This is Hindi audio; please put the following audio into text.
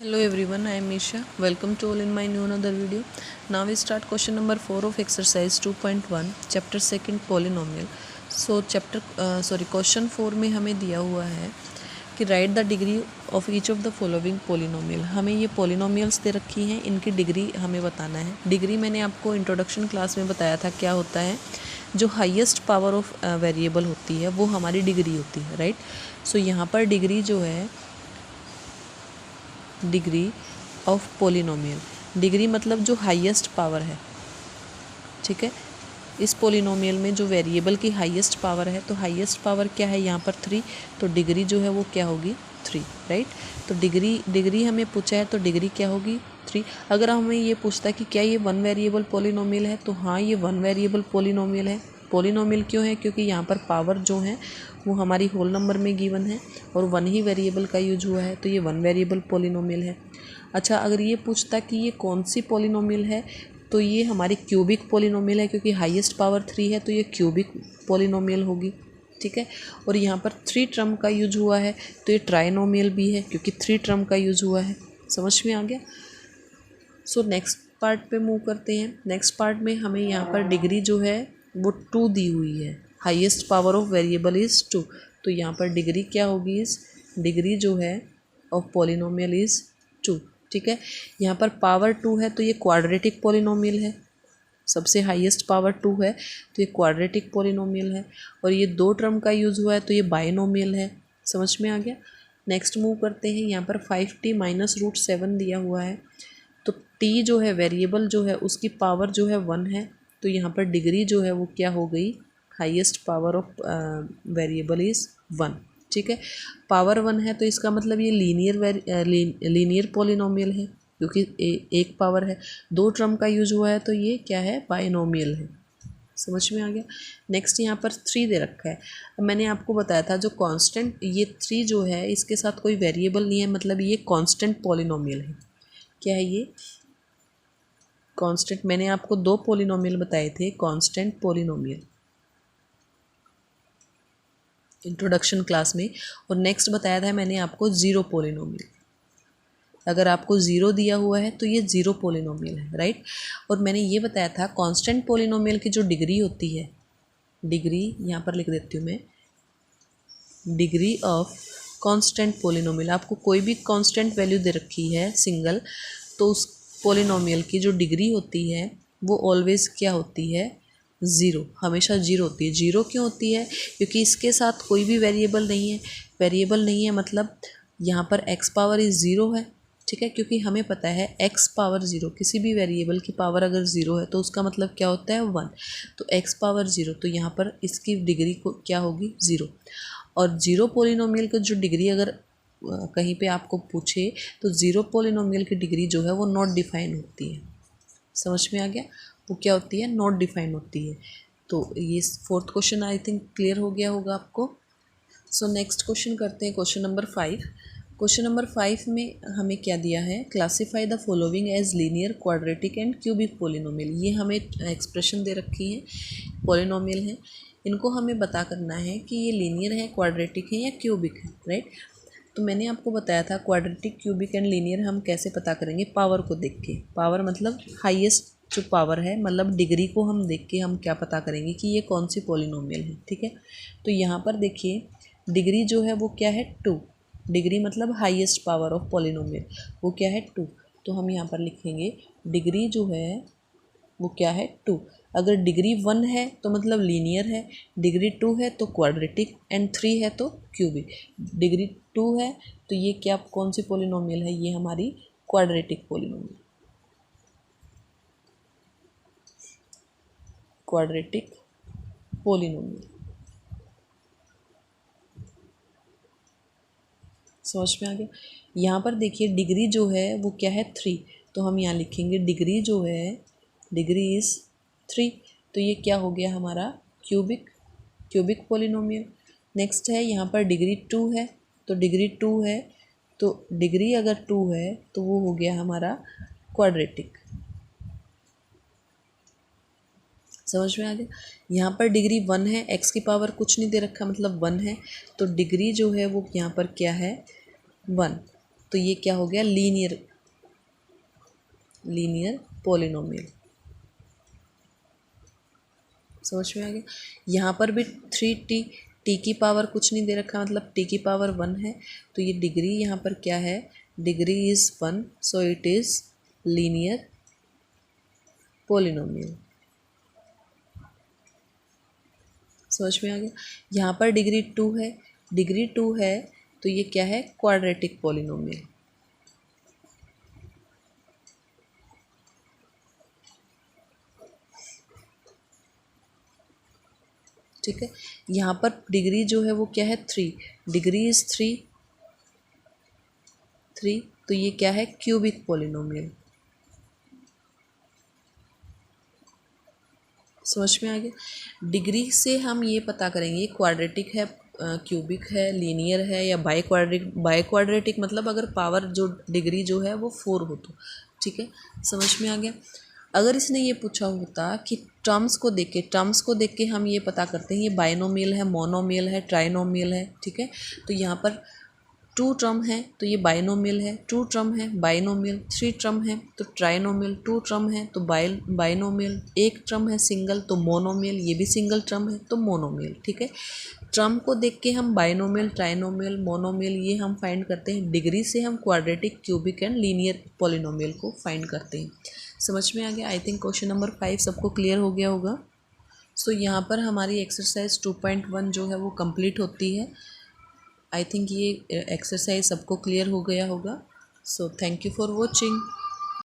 Hello everyone, I am Misha. Welcome to all in my new another video. Now we start question number 4 of exercise 2.1 chapter 2 polynomial. So question 4 में हमें दिया हुआ है कि write the degree of each of the following polynomial. हमें ये polynomials दे रखी हैं, इनकी डिग्री हमें बताना है. डिग्री मैंने आपको इंट्रोडक्शन क्लास में बताया था क्या होता है. जो हाईएस्ट पावर ऑफ वेरिएबल होती है वो हमारी डिग्री होती है, राइट. सो यहाँ पर डिग्री जो है डिग्री ऑफ पोलिनोमियल, डिग्री मतलब जो हाईएस्ट पावर है, ठीक है. इस पोलिनोमियल में जो वेरिएबल की हाईएस्ट पावर है, तो हाईएस्ट पावर क्या है यहाँ पर 3, तो डिग्री जो है वो क्या होगी 3, राइट. तो डिग्री हमें पूछा है तो डिग्री क्या होगी 3. अगर हमें ये पूछता है कि क्या ये वन वेरिएबल पोलिनोमियल है, तो हाँ ये वन वेरिएबल पोलिनोमियल है. पोलिनोमियल क्यों है, क्योंकि यहाँ पर पावर जो है वो हमारी होल नंबर में गिवन है और वन ही वेरिएबल का यूज हुआ है, तो ये वन वेरिएबल पोलिनोमियल है. अच्छा, अगर ये पूछता कि ये कौन सी पोलिनोमियल है, तो ये हमारी क्यूबिक पोलिनोमियल है, क्योंकि हाईएस्ट पावर 3 है तो ये क्यूबिक पोलिनोमियल होगी, ठीक है. और यहाँ पर 3 टर्म का यूज हुआ है तो ये ट्राइनोमियल भी है, क्योंकि 3 टर्म का यूज हुआ है. समझ में आ गया. सो नेक्स्ट पार्ट पे मूव करते हैं. नेक्स्ट पार्ट में हमें यहाँ पर डिग्री जो है वो 2 दी हुई है. Highest power of variable is 2, तो यहाँ पर डिग्री क्या होगी, इस डिग्री जो है ऑफ पोलिनोमियल इज़ 2, ठीक है. यहाँ पर पावर 2 है तो ये क्वाड्रेटिक पोलिनोमियल है. सबसे हाईएस्ट पावर 2 है तो ये क्वाड्रेटिक पोलिनोमियल है. और ये 2 टर्म का यूज़ हुआ है तो ये बाइनोमियल है. समझ में आ गया. नेक्स्ट मूव करते हैं. यहाँ पर 5t माइनस रूट 7 दिया हुआ है, तो t जो है वेरिएबल जो है उसकी पावर जो है 1 है, तो यहाँ पर डिग्री जो है वो क्या हो गई, highest power of variable is 1, ठीक है. पावर 1 है तो इसका मतलब ये लीनियर पोलिनोमियल है, क्योंकि एक पावर है. 2 टर्म का यूज हुआ है तो ये क्या है, बाइनोमियल है. समझ में आ गया. नेक्स्ट यहाँ पर 3 दे रखा है. अब मैंने आपको बताया था जो कांस्टेंट, ये 3 जो है इसके साथ कोई वेरिएबल नहीं है, मतलब ये कांस्टेंट पोलिनोमियल है. क्या है ये, कांस्टेंट. मैंने आपको 2 पोलिनोमियल बताए थे, कांस्टेंट पोलिनोमियल इंट्रोडक्शन क्लास में, और नेक्स्ट बताया था मैंने आपको ज़ीरो पोलिनोमियल. अगर आपको ज़ीरो दिया हुआ है तो ये ज़ीरो पोलिनोमियल है, राइट. और मैंने ये बताया था कांस्टेंट पोलिनोमियल की जो डिग्री होती है, डिग्री यहाँ पर लिख देती हूँ मैं, डिग्री ऑफ कांस्टेंट पोलिनोमियल. आपको कोई भी कांस्टेंट वैल्यू दे रखी है सिंगल, तो उस पोलिनोमियल की जो डिग्री होती है वो ऑलवेज़ क्या होती है, ज़ीरो. हमेशा ज़ीरो होती है. ज़ीरो क्यों होती है, क्योंकि इसके साथ कोई भी वेरिएबल नहीं है. वेरिएबल नहीं है मतलब यहाँ पर x पावर इज़ ज़ीरो है, ठीक है. क्योंकि हमें पता है x पावर ज़ीरो, किसी भी वेरिएबल की पावर अगर ज़ीरो है तो उसका मतलब क्या होता है, 1. तो x पावर ज़ीरो, तो यहाँ पर इसकी डिग्री को क्या होगी, ज़ीरो. और ज़ीरो पोलिनोमियल की जो डिग्री अगर कहीं पे आपको पूछे तो ज़ीरो पोलिनोमियल की डिग्री जो है वो नॉट डिफाइन होती है. समझ में आ गया. वो क्या होती है, नॉट डिफाइन होती है. तो ये 4th question I think clear हो गया होगा आपको. सो नेक्स्ट क्वेश्चन करते हैं, क्वेश्चन नंबर 5. क्वेश्चन नंबर 5 में हमें क्या दिया है, classify the following as linear, quadratic and cubic polynomial. ये हमें एक्सप्रेशन दे रखी है, पोलिनोमियल है. इनको हमें पता करना है कि ये लीनियर है, क्वाड्रेटिक है या क्यूबिक है, राइट. तो मैंने आपको बताया था क्वाड्रेटिक, क्यूबिक एंड लीनियर हम कैसे पता करेंगे, पावर को देख के. पावर मतलब हाईएस्ट जो पावर है, मतलब डिग्री को हम देख के हम क्या पता करेंगे कि ये कौन सी पोलिनोमियल है, ठीक है. तो यहाँ पर देखिए डिग्री जो है वो क्या है, 2. डिग्री मतलब हाईएस्ट पावर ऑफ पोलिनोमियल, वो क्या है 2. तो हम यहाँ पर लिखेंगे डिग्री जो है वो क्या है, 2. अगर डिग्री 1 है तो मतलब लीनियर है, डिग्री 2 है तो क्वाड्रेटिक, एंड 3 है तो क्यूबिक. डिग्री 2 है तो ये क्या, कौन सी पोलिनोमियल है, ये हमारी क्वाड्रेटिक पोलिनोमियल, क्वाड्रेटिक पोलिनोमियल. समझ में आ गया. यहाँ पर देखिए डिग्री जो है वो क्या है, 3. तो हम यहाँ लिखेंगे डिग्री जो है, डिग्री इज़ 3. तो ये क्या हो गया हमारा, क्यूबिक पोलिनोमियल. नेक्स्ट है यहाँ पर डिग्री 2 है, तो डिग्री 2 है, तो डिग्री अगर 2 है तो वो हो गया हमारा क्वाड्रेटिक. समझ में आ गया. यहाँ पर डिग्री 1 है, x की पावर कुछ नहीं दे रखा मतलब 1 है, तो डिग्री जो है वो यहाँ पर क्या है, 1. तो ये क्या हो गया, लीनियर पोलिनोमियल। समझ में आ गया। यहाँ पर भी 3t, टी की पावर कुछ नहीं दे रखा, मतलब टी की पावर 1 है, तो ये डिग्री यहाँ पर क्या है, degree is 1, so it is linear polynomial. समझ में आ गया। यहाँ पर डिग्री 2 है, डिग्री 2 है तो ये क्या है, क्वाड्रेटिक पोलिनोमियल। ठीक है। यहाँ पर डिग्री जो है वो क्या है, 3, डिग्री इज 3, तो ये क्या है, क्यूबिक पोलिनोमियल। समझ में आ गया। डिग्री से हम ये पता करेंगे क्वाड्रेटिक है, क्यूबिक है, लीनियर है या बाई क्वाड्रेटिक मतलब अगर पावर जो डिग्री जो है वो 4 हो तो। ठीक है, समझ में आ गया। अगर इसने ये पूछा होता कि टर्म्स को देख के हम ये पता करते हैं ये बाइनोमियल है, मोनोमियल है, ट्राइनोमियल है। ठीक है, तो यहाँ पर 2 टर्म है तो ये बाइनोमियल है, 2 टर्म है बाइनोमियल, 3 टर्म है तो ट्राइनोमियल, 2 टर्म है तो बाइनोमियल, 1 टर्म है सिंगल तो मोनोमियल, ये भी सिंगल टर्म है तो मोनोमियल। ठीक है, टर्म को देख के हम बाइनोमियल, ट्राइनोमियल, मोनोमियल ये हम फाइंड करते हैं। डिग्री से हम quadratic, cubic and linear polynomial को फाइंड करते हैं। समझ में आ गया। आई थिंक क्वेश्चन नंबर 5 सबको क्लियर हो गया होगा। सो यहाँ पर हमारी एक्सरसाइज 2.1 जो है वो कंप्लीट होती है। आई थिंक ये एक्सरसाइज सबको क्लियर हो गया होगा। So thank you for watching.